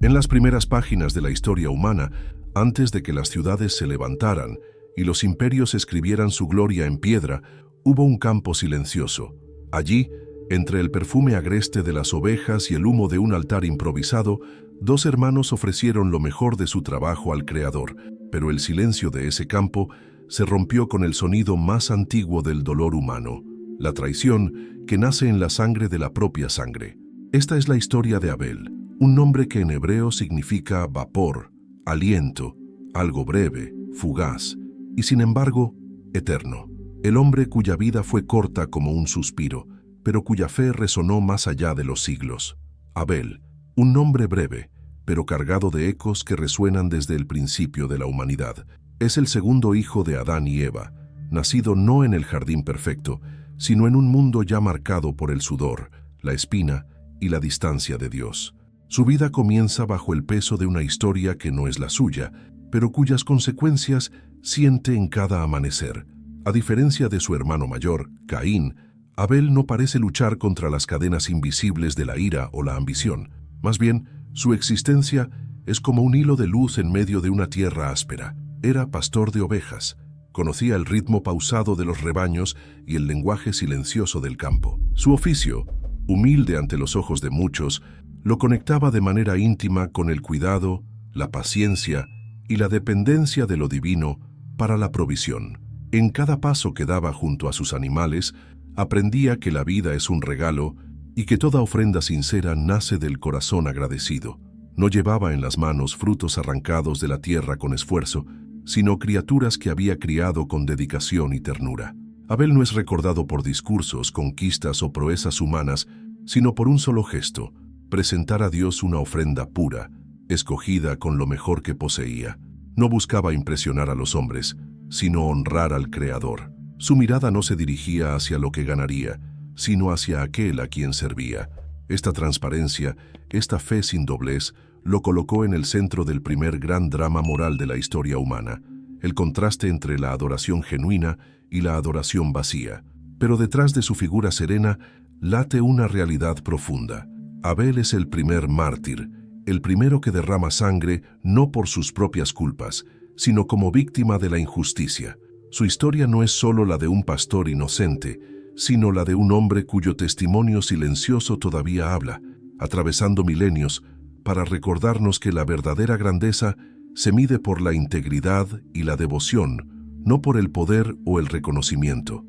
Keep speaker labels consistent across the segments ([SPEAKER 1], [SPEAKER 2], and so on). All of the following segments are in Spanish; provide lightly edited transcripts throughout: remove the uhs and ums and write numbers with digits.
[SPEAKER 1] En las primeras páginas de la historia humana, antes de que las ciudades se levantaran y los imperios escribieran su gloria en piedra, hubo un campo silencioso. Allí, entre el perfume agreste de las ovejas y el humo de un altar improvisado, dos hermanos ofrecieron lo mejor de su trabajo al Creador, pero el silencio de ese campo se rompió con el sonido más antiguo del dolor humano, la traición que nace en la sangre de la propia sangre. Esta es la historia de Abel, un nombre que en hebreo significa vapor, aliento, algo breve, fugaz, y sin embargo, eterno. El hombre cuya vida fue corta como un suspiro, pero cuya fe resonó más allá de los siglos. Abel, un nombre breve, pero cargado de ecos que resuenan desde el principio de la humanidad. Es el segundo hijo de Adán y Eva, nacido no en el jardín perfecto, sino en un mundo ya marcado por el sudor, la espina y la distancia de Dios. Su vida comienza bajo el peso de una historia que no es la suya, pero cuyas consecuencias siente en cada amanecer. A diferencia de su hermano mayor, Caín, Abel no parece luchar contra las cadenas invisibles de la ira o la ambición. Más bien, su existencia es como un hilo de luz en medio de una tierra áspera. Era pastor de ovejas, conocía el ritmo pausado de los rebaños y el lenguaje silencioso del campo. Su oficio, humilde ante los ojos de muchos, lo conectaba de manera íntima con el cuidado, la paciencia y la dependencia de lo divino para la provisión. En cada paso que daba junto a sus animales, aprendía que la vida es un regalo y que toda ofrenda sincera nace del corazón agradecido. No llevaba en las manos frutos arrancados de la tierra con esfuerzo, sino criaturas que había criado con dedicación y ternura. Abel no es recordado por discursos, conquistas o proezas humanas, sino por un solo gesto: presentar a Dios una ofrenda pura, escogida con lo mejor que poseía. No buscaba impresionar a los hombres, sino honrar al Creador. Su mirada no se dirigía hacia lo que ganaría, sino hacia aquel a quien servía. Esta transparencia, esta fe sin doblez, lo colocó en el centro del primer gran drama moral de la historia humana, el contraste entre la adoración genuina y la adoración vacía. Pero detrás de su figura serena late una realidad profunda. Abel es el primer mártir, el primero que derrama sangre no por sus propias culpas, sino como víctima de la injusticia. Su historia no es solo la de un pastor inocente, sino la de un hombre cuyo testimonio silencioso todavía habla, atravesando milenios, para recordarnos que la verdadera grandeza se mide por la integridad y la devoción, no por el poder o el reconocimiento.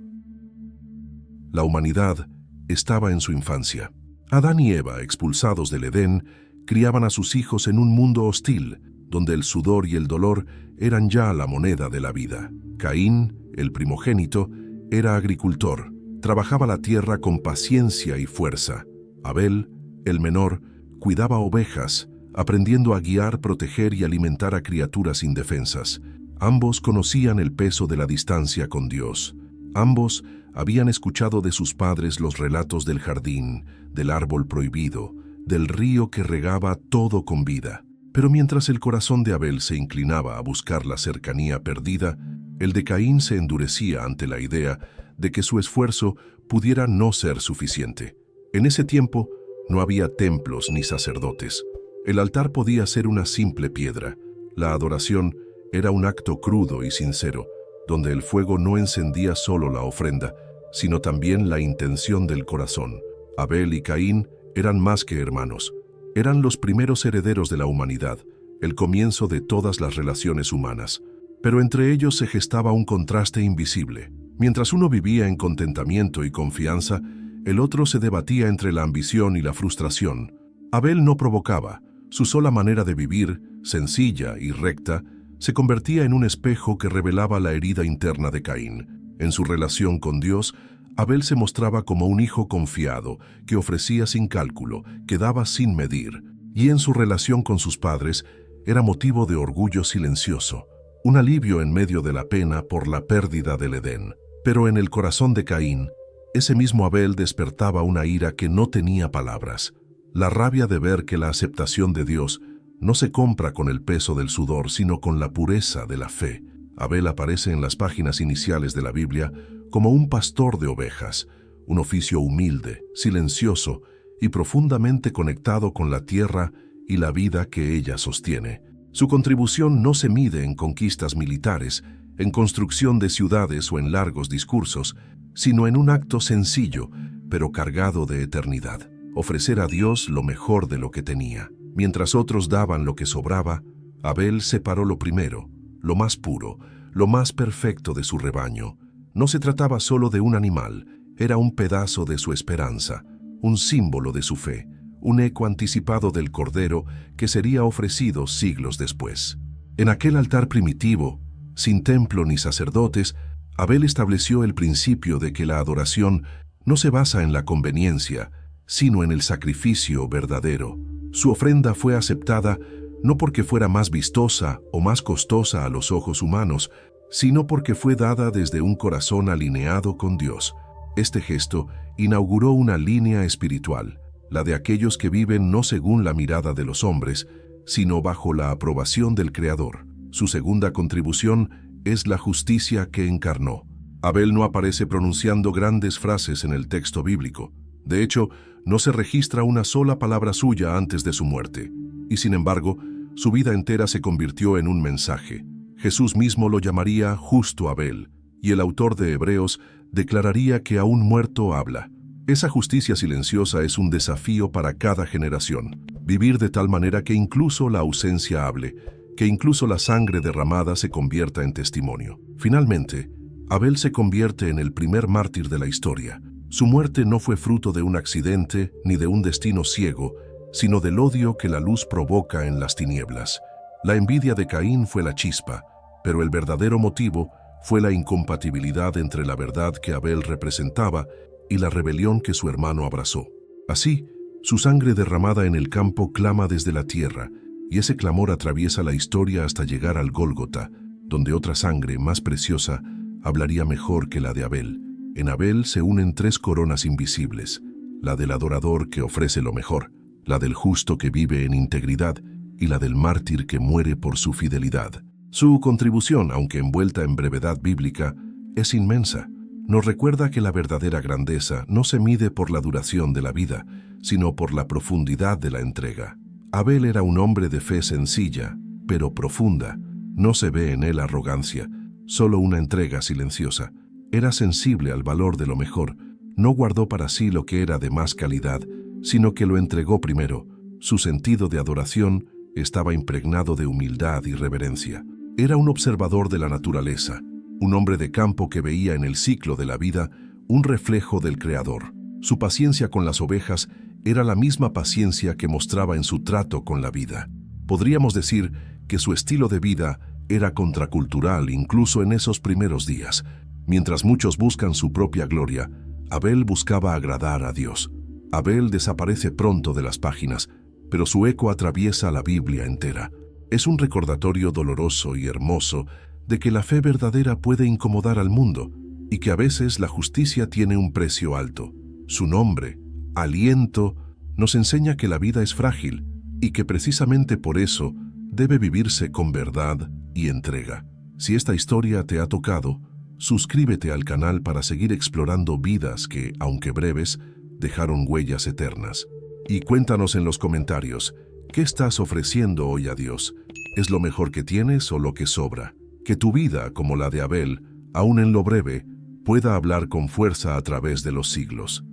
[SPEAKER 1] La humanidad estaba en su infancia. Adán y Eva, expulsados del Edén, criaban a sus hijos en un mundo hostil, donde el sudor y el dolor eran ya la moneda de la vida. Caín, el primogénito, era agricultor, trabajaba la tierra con paciencia y fuerza. Abel, el menor, cuidaba ovejas, aprendiendo a guiar, proteger y alimentar a criaturas indefensas. Ambos conocían el peso de la distancia con Dios. Ambos habían escuchado de sus padres los relatos del jardín, del árbol prohibido, del río que regaba todo con vida. Pero mientras el corazón de Abel se inclinaba a buscar la cercanía perdida, el de Caín se endurecía ante la idea de que su esfuerzo pudiera no ser suficiente. En ese tiempo no había templos ni sacerdotes. El altar podía ser una simple piedra. La adoración era un acto crudo y sincero, donde el fuego no encendía solo la ofrenda, sino también la intención del corazón. Abel y Caín eran más que hermanos. Eran los primeros herederos de la humanidad, el comienzo de todas las relaciones humanas. Pero entre ellos se gestaba un contraste invisible. Mientras uno vivía en contentamiento y confianza, el otro se debatía entre la ambición y la frustración. Abel no provocaba. Su sola manera de vivir, sencilla y recta, se convertía en un espejo que revelaba la herida interna de Caín. En su relación con Dios, Abel se mostraba como un hijo confiado, que ofrecía sin cálculo, que daba sin medir. Y en su relación con sus padres, era motivo de orgullo silencioso, un alivio en medio de la pena por la pérdida del Edén. Pero en el corazón de Caín, ese mismo Abel despertaba una ira que no tenía palabras. La rabia de ver que la aceptación de Dios no se compra con el peso del sudor, sino con la pureza de la fe. Abel aparece en las páginas iniciales de la Biblia como un pastor de ovejas, un oficio humilde, silencioso y profundamente conectado con la tierra y la vida que ella sostiene. Su contribución no se mide en conquistas militares, en construcción de ciudades o en largos discursos, sino en un acto sencillo, pero cargado de eternidad: ofrecer a Dios lo mejor de lo que tenía. Mientras otros daban lo que sobraba, Abel separó lo primero, lo más puro, lo más perfecto de su rebaño. No se trataba solo de un animal, era un pedazo de su esperanza, un símbolo de su fe, un eco anticipado del Cordero que sería ofrecido siglos después. En aquel altar primitivo, sin templo ni sacerdotes, Abel estableció el principio de que la adoración no se basa en la conveniencia, sino en el sacrificio verdadero. Su ofrenda fue aceptada no porque fuera más vistosa o más costosa a los ojos humanos, sino porque fue dada desde un corazón alineado con Dios. Este gesto inauguró una línea espiritual, la de aquellos que viven no según la mirada de los hombres, sino bajo la aprobación del Creador. Su segunda contribución es la justicia que encarnó. Abel no aparece pronunciando grandes frases en el texto bíblico. De hecho, no se registra una sola palabra suya antes de su muerte. Y sin embargo, su vida entera se convirtió en un mensaje. Jesús mismo lo llamaría justo Abel, y el autor de Hebreos declararía que aún muerto habla. Esa justicia silenciosa es un desafío para cada generación. Vivir de tal manera que incluso la ausencia hable, que incluso la sangre derramada se convierta en testimonio. Finalmente, Abel se convierte en el primer mártir de la historia. Su muerte no fue fruto de un accidente ni de un destino ciego, sino del odio que la luz provoca en las tinieblas. La envidia de Caín fue la chispa, pero el verdadero motivo fue la incompatibilidad entre la verdad que Abel representaba y la rebelión que su hermano abrazó. Así, su sangre derramada en el campo clama desde la tierra, y ese clamor atraviesa la historia hasta llegar al Gólgota, donde otra sangre más preciosa hablaría mejor que la de Abel. En Abel se unen tres coronas invisibles: la del adorador que ofrece lo mejor, la del justo que vive en integridad y la del mártir que muere por su fidelidad. Su contribución, aunque envuelta en brevedad bíblica, es inmensa. Nos recuerda que la verdadera grandeza no se mide por la duración de la vida, sino por la profundidad de la entrega. Abel era un hombre de fe sencilla, pero profunda. No se ve en él arrogancia, solo una entrega silenciosa. Era sensible al valor de lo mejor, no guardó para sí lo que era de más calidad, sino que lo entregó primero. Su sentido de adoración estaba impregnado de humildad y reverencia. Era un observador de la naturaleza, un hombre de campo que veía en el ciclo de la vida un reflejo del Creador. Su paciencia con las ovejas era la misma paciencia que mostraba en su trato con la vida. Podríamos decir que su estilo de vida era contracultural incluso en esos primeros días. Mientras muchos buscan su propia gloria, Abel buscaba agradar a Dios. Abel desaparece pronto de las páginas, pero su eco atraviesa la Biblia entera. Es un recordatorio doloroso y hermoso de que la fe verdadera puede incomodar al mundo y que a veces la justicia tiene un precio alto. Su nombre, Aliento, nos enseña que la vida es frágil y que precisamente por eso debe vivirse con verdad y entrega. Si esta historia te ha tocado, suscríbete al canal para seguir explorando vidas que, aunque breves, dejaron huellas eternas. Y cuéntanos en los comentarios, ¿qué estás ofreciendo hoy a Dios? ¿Es lo mejor que tienes o lo que sobra? Que tu vida, como la de Abel, aún en lo breve, pueda hablar con fuerza a través de los siglos.